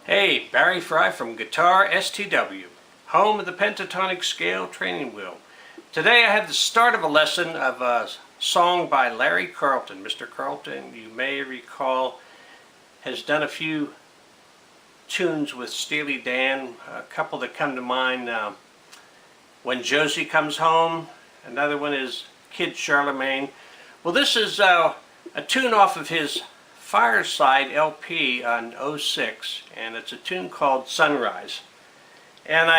Hey, Barry Fry from Guitar STW, home of the pentatonic scale training wheel. Today I had the start of a lesson of a song by Larry Carlton. Mr. Carlton, you may recall, has done a few tunes with Steely Dan. A couple that come to mind, When Josie Comes Home. Another one is Kid Charlemagne. Well, this is a tune off of his Fireside LP on '06, and it's a tune called Sunrise. And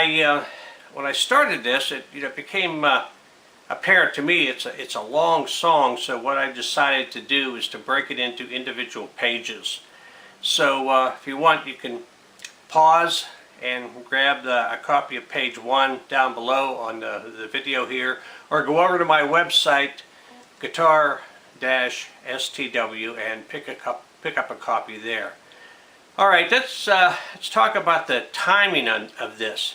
when I started this, it became apparent to me it's a long song. So what I decided to do is to break it into individual pages. So if you want, you can pause and grab a copy of page 1 down below on the video here, or go over to my website, guitar-stw, and pick up a copy there. All right, let's talk about the timing of this.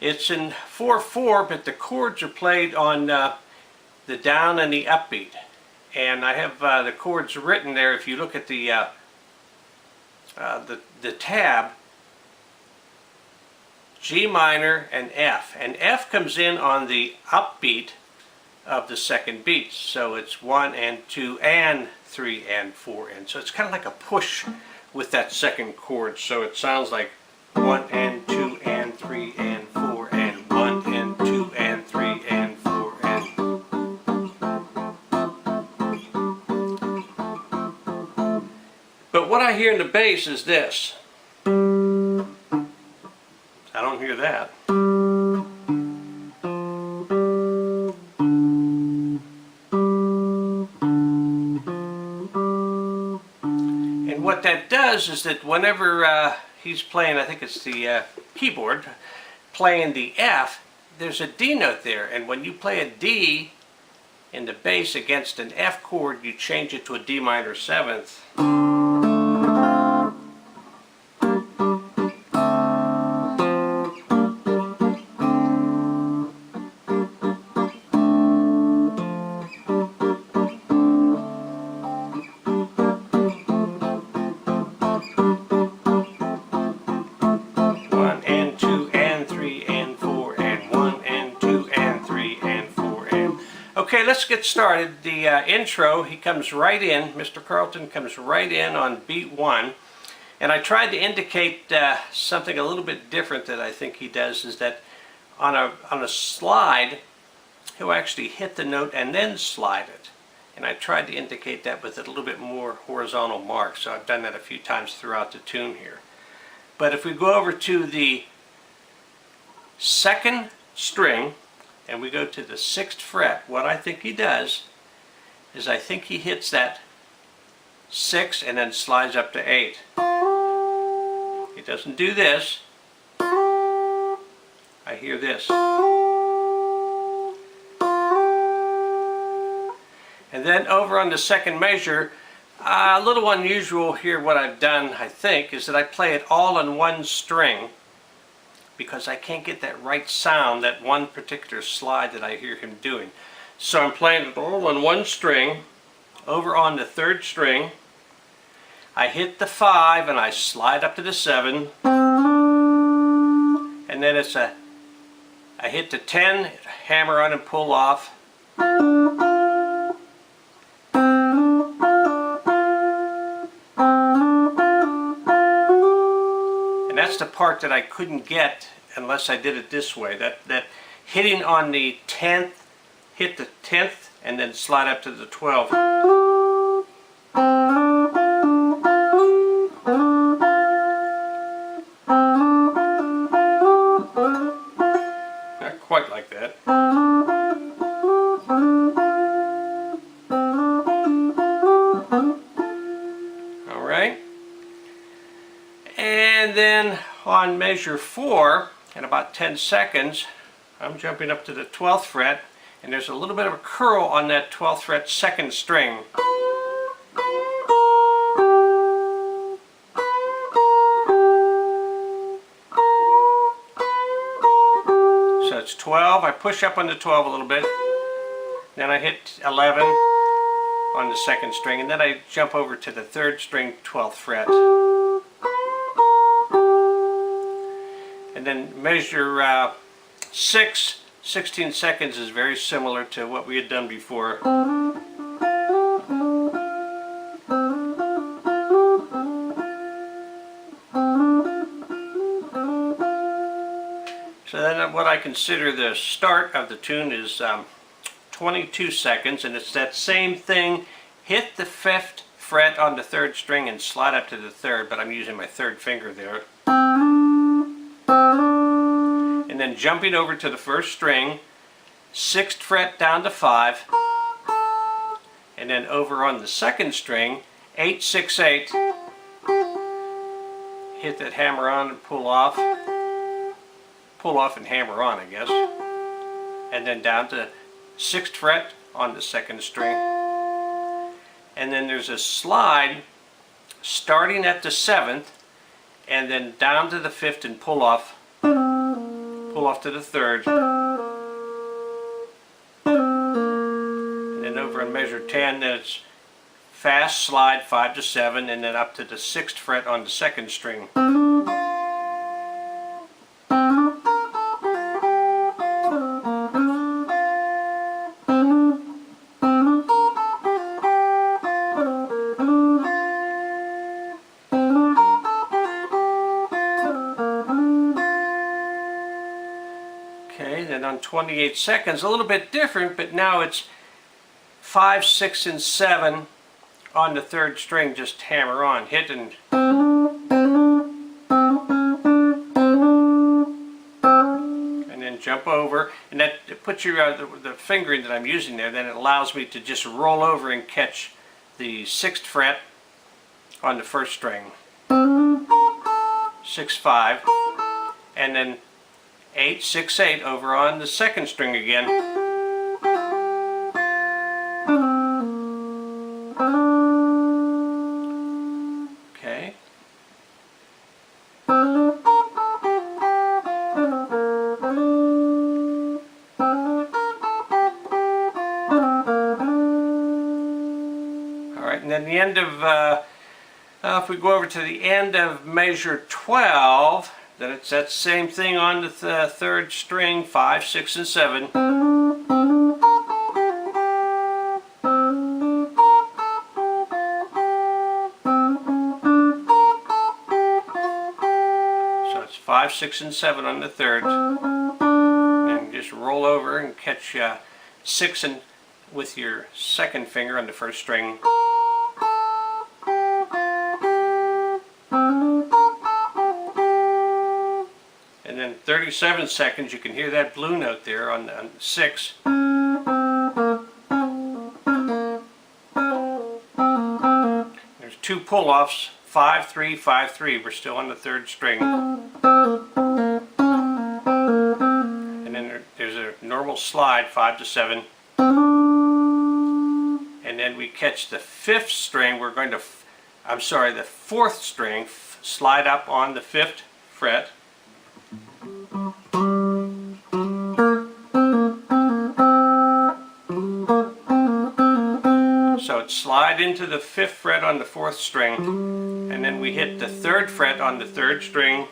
It's in 4/4, but the chords are played on the down and the upbeat, and I have the chords written there. If you look at the tab, G minor and F comes in on the upbeat of the second beat. So it's 1 and 2 and 3 and 4, and so it's kind of like a push with that second chord. So it sounds like 1 and 2 and 3 and 4 and 1 and 2 and 3 and 4 and. But what I hear in the bass is this. I don't hear that. And what that does is that whenever he's playing, I think it's the keyboard, playing the F, there's a D note there. And when you play a D in the bass against an F chord, you change it to a D minor 7th. Okay, let's get started. The intro, he comes right in, Mr. Carlton comes right in on beat 1, and I tried to indicate something a little bit different that I think he does, is that on a slide, he'll actually hit the note and then slide it. And I tried to indicate that with a little bit more horizontal mark, so I've done that a few times throughout the tune here. But if we go over to the second string, and we go to the 6th fret, what I think he does is I think he hits that 6 and then slides up to 8. He doesn't do this. I hear this. And then over on the second measure, a little unusual here, what I've done, I think, is that I play it all on one string, because I can't get that right sound, that one particular slide that I hear him doing. So I'm playing it all on one string. Over on the 3rd string, I hit the 5 and I slide up to the 7. And then I hit the 10, hammer on and pull off. And that's the part that I couldn't get unless I did it this way. That hitting on the 10th, hit the 10th, and then slide up to the 12th. Not quite like that. All right. And then on measure 4, in about 10 seconds, I'm jumping up to the 12th fret, and there's a little bit of a curl on that 12th fret 2nd string. So it's 12, I push up on the 12 a little bit, then I hit 11 on the 2nd string, and then I jump over to the 3rd string 12th fret. and then measure 16 seconds is very similar to what we had done before. So then what I consider the start of the tune is 22 seconds, and it's that same thing. Hit the 5th fret on the 3rd string and slide up to the 3rd, but I'm using my 3rd finger there. And then jumping over to the 1st string, 6th fret down to 5, and then over on the 2nd string, 8, 6, 8, hit that hammer on and pull off and hammer on, I guess, and then down to 6th fret on the 2nd string, and then there's a slide starting at the 7th and then down to the 5th and pull off to the 3rd, and then over on measure 10, then it's fast slide 5 to 7 and then up to the 6th fret on the 2nd string. Okay, then on 28 seconds, a little bit different, but now it's 5, 6, and 7 on the 3rd string, just hammer on, hit and then jump over, and that puts you the fingering that I'm using there, then it allows me to just roll over and catch the 6th fret on the 1st string, 6, 5, and then 8, 6, 8 over on the 2nd string again. Okay. Alright, and then the end of, if we go over to the end of measure 12, then it's that same thing on the 3rd string, 5, 6, and 7. So it's 5, 6, and 7 on the 3rd. And just roll over and catch 6 and with your 2nd finger on the 1st string. And then 37 seconds, you can hear that blue note there on 6. There's 2 pull-offs, 5, 3, 5, 3. We're still on the 3rd string. And then there's a normal slide, 5 to 7. And then we catch the 5th string. We're going to, the 4th string, slide up on the 5th fret. So it's slide into the 5th fret on the 4th string, and then we hit the 3rd fret on the 3rd string,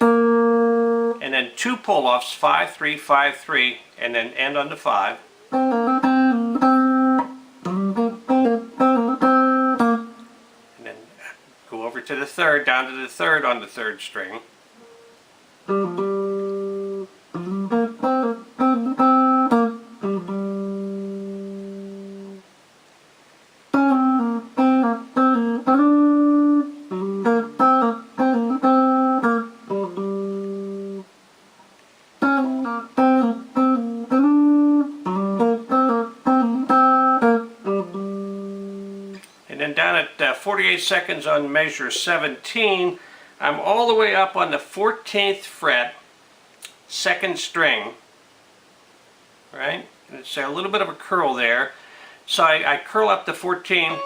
and then 2 pull-offs, 5, 3, 5, 3, and then end on the 5. And then go over to the 3rd, down to the 3rd on the 3rd string. And then down at 48 seconds on measure 17, I'm all the way up on the 14th fret, 2nd string, right? And it's a little bit of a curl there. So I curl up to 14,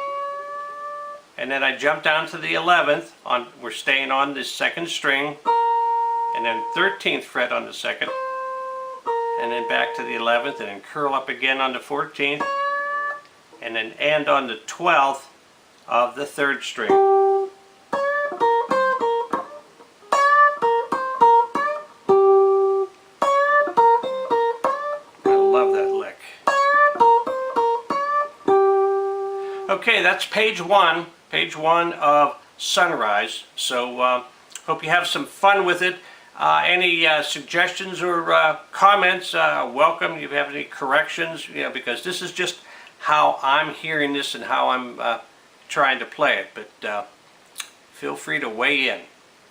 and then I jump down to the 11th. We're staying on the 2nd string, and then 13th fret on the 2nd, and then back to the 11th, and then curl up again on the 14th, and then end on the 12th of the 3rd string. Okay, that's page one of Sunrise. So hope you have some fun with it. Any suggestions or comments, welcome. If you have any corrections, because this is just how I'm hearing this and how I'm trying to play it. But feel free to weigh in.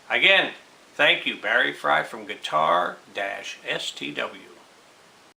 Again, thank you, Barry Fry from Guitar-STW.